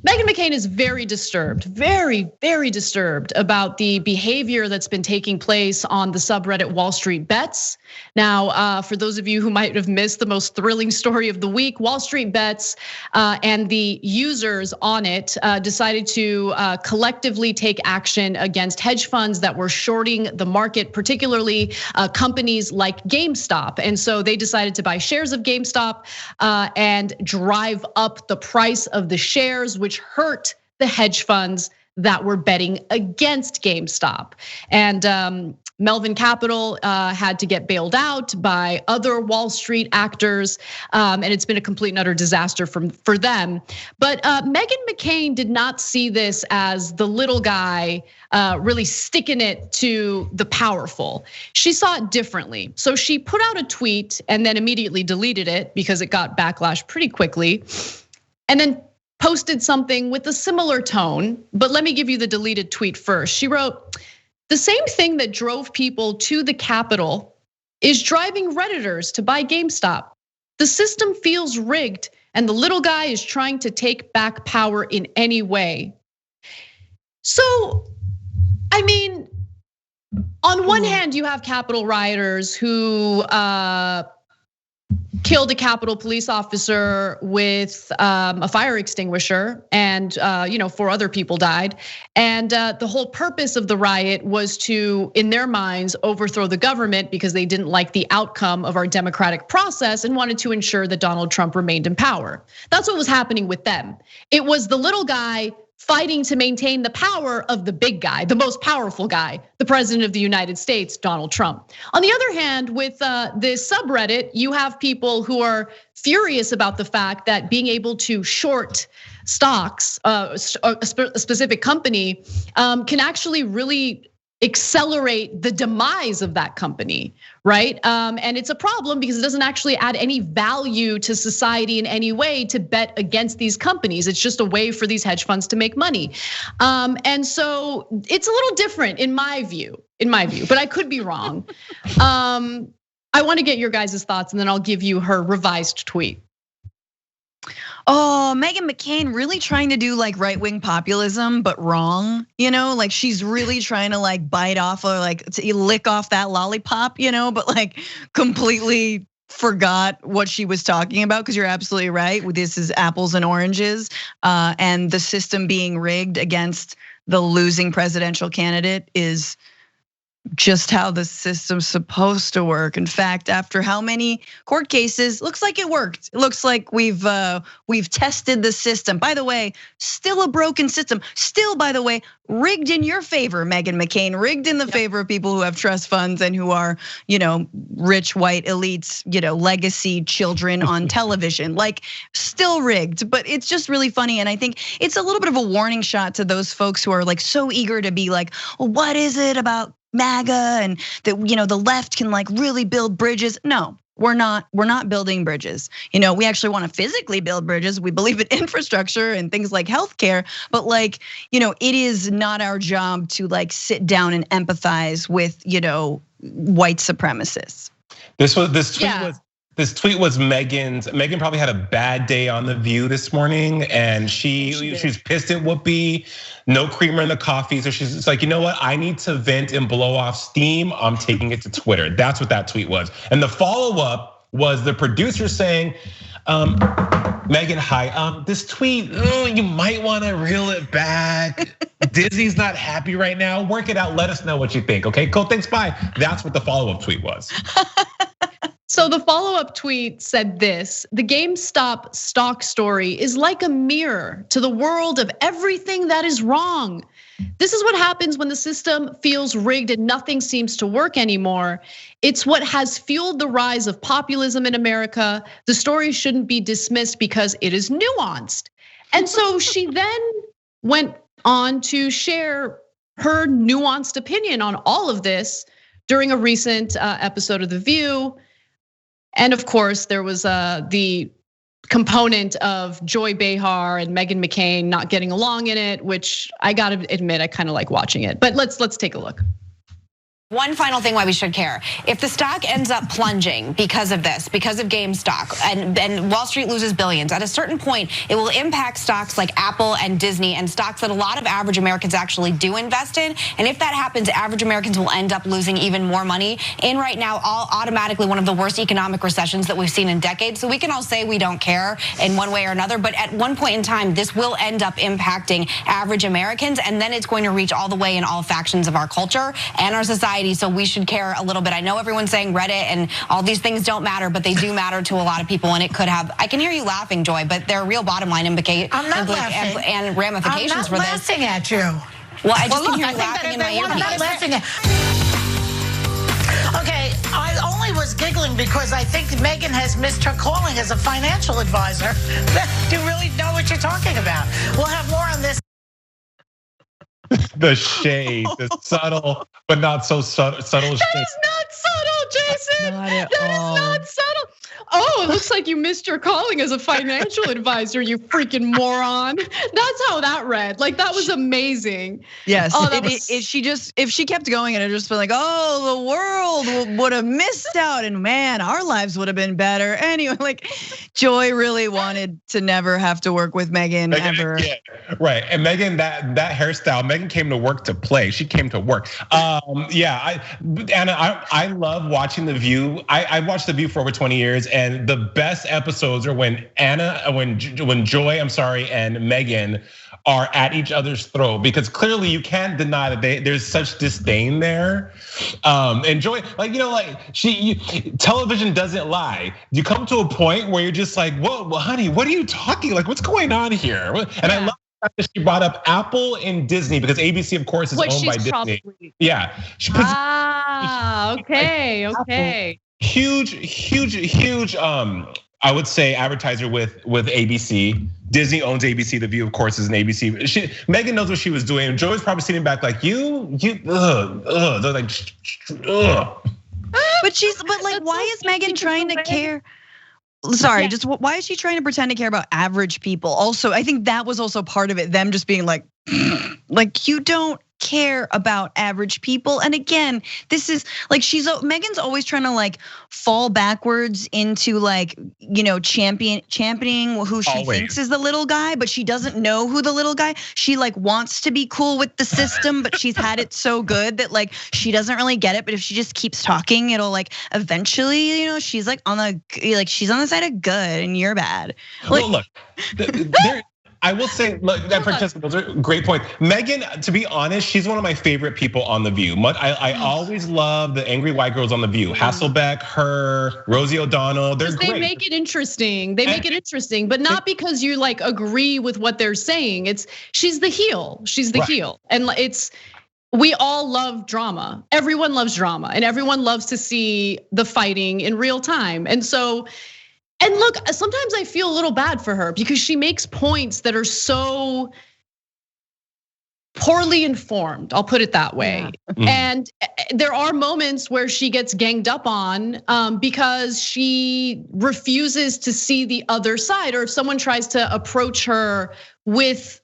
Meghan McCain is very disturbed, very, very disturbed about the behavior that's been taking place on the subreddit Wall Street Bets. Now, for those of you who might have missed the most thrilling story of the week, Wall Street Bets and the users on it decided to collectively take action against hedge funds that were shorting the market, particularly companies like GameStop. And so they decided to buy shares of GameStop and drive up the price of the shares, which hurt the hedge funds that were betting against GameStop. And Melvin Capital had to get bailed out by other Wall Street actors, and it's been a complete and utter disaster for them. But Meghan McCain did not see this as the little guy really sticking it to the powerful. She saw it differently. So she put out a tweet and then immediately deleted it because it got backlash pretty quickly. And then posted something with a similar tone, but let me give you the deleted tweet first. She wrote, "The same thing that drove people to the Capitol is driving Redditors to buy GameStop. The system feels rigged and the little guy is trying to take back power in any way." So, I mean, on one hand, you have Capitol rioters who killed a Capitol police officer with a fire extinguisher, and 4 other people died. And the whole purpose of the riot was to, in their minds, overthrow the government because they didn't like the outcome of our democratic process and wanted to ensure that Donald Trump remained in power. That's what was happening with them. It was the little guy fighting to maintain the power of the big guy, the most powerful guy, the president of the United States, Donald Trump. On the other hand, with this subreddit, you have people who are furious about the fact that being able to short stocks, a specific company, can actually really accelerate the demise of that company, right? And it's a problem because it doesn't actually add any value to society in any way to bet against these companies. It's just a way for these hedge funds to make money. And so it's a little different in my view, but I could be wrong. I wanna get your guys' thoughts and then I'll give you her revised tweet. Oh, Meghan McCain really trying to do like right-wing populism, but wrong. Like she's really trying to like bite off or like to lick off that lollipop, but like completely forgot what she was talking about. Because you're absolutely right. This is apples and oranges, and the system being rigged against the losing presidential candidate is just how the system's supposed to work. In fact, after how many court cases, looks like it worked. It looks like we've tested the system. By the way, still a broken system. Still, by the way, rigged in your favor, Meghan McCain, rigged in the favor of people who have trust funds and who are, rich white elites, legacy children on television. Like still rigged, but it's just really funny. And I think it's a little bit of a warning shot to those folks who are like so eager to be like, well, what is it about MAGA and that the left can like really build bridges? No, we're not building bridges. We actually want to physically build bridges. We believe in infrastructure and things like healthcare, but like, it is not our job to like sit down and empathize with, white supremacists. This tweet was Meghan's. Meghan probably had a bad day on The View this morning, and she's pissed at Whoopi. No creamer in the coffee, so she's like, you know what? I need to vent and blow off steam. I'm taking it to Twitter. That's what that tweet was. And the follow-up was the producer saying, Meghan, hi. This tweet, you might want to reel it back. Disney's not happy right now. Work it out. Let us know what you think. Okay, cool. Thanks. Bye. That's what the follow-up tweet was. So the follow-up tweet said this: the GameStop stock story is like a mirror to the world of everything that is wrong. This is what happens when the system feels rigged and nothing seems to work anymore. It's what has fueled the rise of populism in America. The story shouldn't be dismissed because it is nuanced. And so she then went on to share her nuanced opinion on all of this during a recent episode of The View. And of course, there was the component of Joy Behar and Meghan McCain not getting along in it, which I gotta admit, I kind of like watching it. But let's take a look. One final thing why we should care. If the stock ends up plunging because of this, because of GameStop, and Wall Street loses billions, at a certain point, it will impact stocks like Apple and Disney and stocks that a lot of average Americans actually do invest in. And if that happens, average Americans will end up losing even more money in right now, automatically one of the worst economic recessions that we've seen in decades. So we can all say we don't care in one way or another, but at one point in time, this will end up impacting average Americans, and then it's going to reach all the way in all factions of our culture and our society. So we should care a little bit. I know everyone's saying Reddit and all these things don't matter, but they do matter to a lot of people, and it could have, I can hear you laughing, Joy, but there are real bottom line implications and ramifications for this. I'm not laughing at you. Well, I just can hear you laughing in my ear. I'm not laughing at Okay, I only was giggling because I think Meghan has missed her calling as a financial advisor. You really know what you're talking about. We'll have more on this. The shade, the subtle, but not so subtle shade. That is not subtle, Jason. Not at that all. is not subtle. Oh, it looks like you missed your calling as a financial advisor, you freaking moron. That's how that read. Like, that was amazing. Yes, Oh, if she kept going, and it just been like, oh, the world would have missed out, and man, our lives would have been better. Anyway, like, Joy really wanted to never have to work with Meghan ever. Yeah, right, and Meghan, that hairstyle, Meghan came to work to play. She came to work. Anna, I love watching The View. I watched The View for over 20 years, and the best episodes are when Joy, and Meghan are at each other's throat, because clearly you can't deny that there's such disdain there. And Joy, television doesn't lie. You come to a point where you're just like, whoa, honey, what are you talking? Like, what's going on here? And I love that she brought up Apple and Disney, because ABC, of course, is owned by Disney. Yeah. Okay. Huge. I would say advertiser with ABC. Disney owns ABC. The View, of course, is an ABC. Meghan knows what she was doing. Joey's probably sitting back like, they're like, But like, why is Meghan trying to care? Sorry, just why is she trying to pretend to care about average people? Also, I think that was also part of it. Them just being like you don't care about average people. And again, this is like, Meghan's always trying to like fall backwards into like, championing who she thinks is the little guy, but she doesn't know who the little guy. She like wants to be cool with the system, but she's had it so good that like she doesn't really get it. But if she just keeps talking, it'll like eventually, she's like she's on the side of good and you're bad. Like, well, look, I will say, look, Francesca, those are great points. Meghan, to be honest, she's one of my favorite people on The View. I always love the angry white girls on The View. Hasselbeck, her, Rosie O'Donnell, they're great. They make it interesting. But not because you like agree with what they're saying. She's the heel. She's the heel. And we all love drama. Everyone loves drama, and everyone loves to see the fighting in real time. And look, sometimes I feel a little bad for her because she makes points that are so poorly informed. I'll put it that way. Yeah. And there are moments where she gets ganged up on because she refuses to see the other side, or if someone tries to approach her with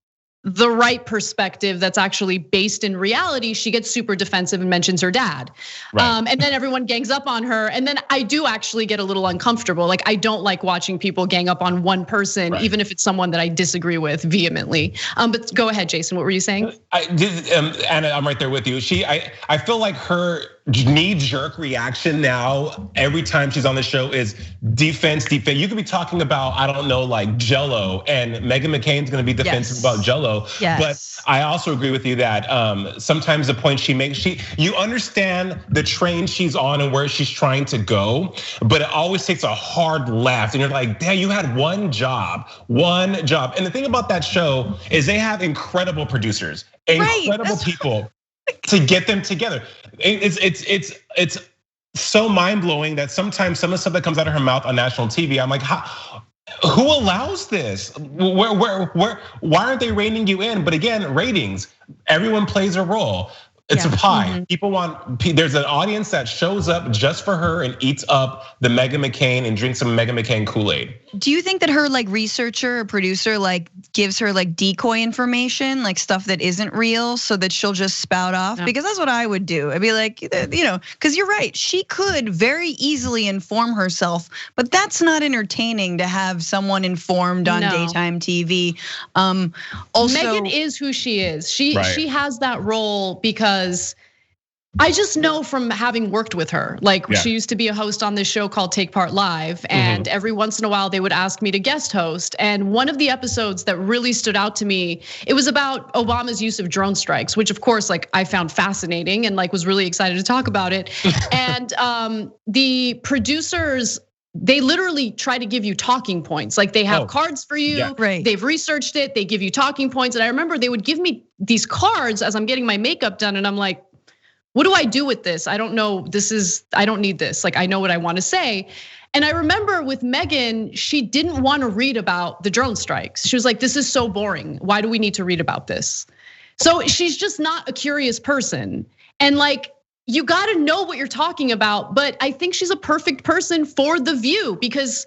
the right perspective that's actually based in reality, she gets super defensive and mentions her dad. Right. And then everyone gangs up on her. And then I do actually get a little uncomfortable. Like, I don't like watching people gang up on one person, even if it's someone that I disagree with vehemently. But go ahead, Jason, what were you saying? Anna, I'm right there with you. I feel like her knee-jerk reaction now every time she's on the show is defense. You could be talking about, I don't know, like Jell-O, and Meghan McCain's gonna be defensive about Jell-O. Yes. But I also agree with you that sometimes the point she makes, you understand the train she's on and where she's trying to go, but it always takes a hard left, and you're like, damn, you had one job. And the thing about that show is they have incredible producers, incredible people to get them together. It's so mind-blowing that sometimes some of the stuff that comes out of her mouth on national TV, I'm like, who allows this? Why aren't they reining you in? But again, ratings, everyone plays a role. It's a pie. People want, there's an audience that shows up just for her and eats up the Meghan McCain and drinks some Meghan McCain Kool-Aid. Do you think that her like researcher or producer like gives her like decoy information, like stuff that isn't real, so that she'll just spout off? No. Because that's what I would do. I'd be like, because you're right, she could very easily inform herself, but that's not entertaining to have someone informed on daytime TV. Also, Meghan is who she is. She has that role because I just know from having worked with her, like she used to be a host on this show called Take Part Live, and every once in a while they would ask me to guest host. And one of the episodes that really stood out to me, it was about Obama's use of drone strikes, which of course, like I found fascinating and like was really excited to talk about it. And the producers, they literally try to give you talking points. Like they have cards for you, they've researched it, they give you talking points. And I remember they would give me these cards as I'm getting my makeup done, and I'm like, what do I do with this? I don't know, I don't need this. Like I know what I want to say. And I remember with Meghan, she didn't want to read about the drone strikes. She was like, this is so boring. Why do we need to read about this? So she's just not a curious person. And like, you gotta know what you're talking about, but I think she's a perfect person for The View because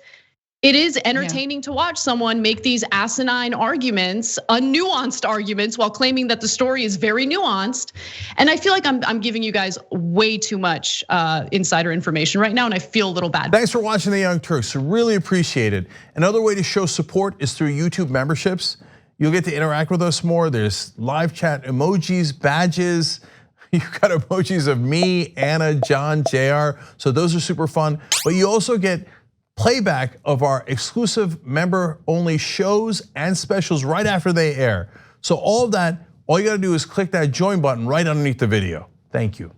it is entertaining to watch someone make these asinine arguments, unnuanced arguments, while claiming that the story is very nuanced. And I feel like I'm giving you guys way too much insider information right now, and I feel a little bad. Thanks for watching The Young Turks, really appreciate it. Another way to show support is through YouTube memberships. You'll get to interact with us more. There's live chat emojis, badges. You've got emojis of me, Anna, John, JR. So those are super fun. But you also get playback of our exclusive member-only shows and specials right after they air. So all of that, all you gotta do is click that join button right underneath the video. Thank you.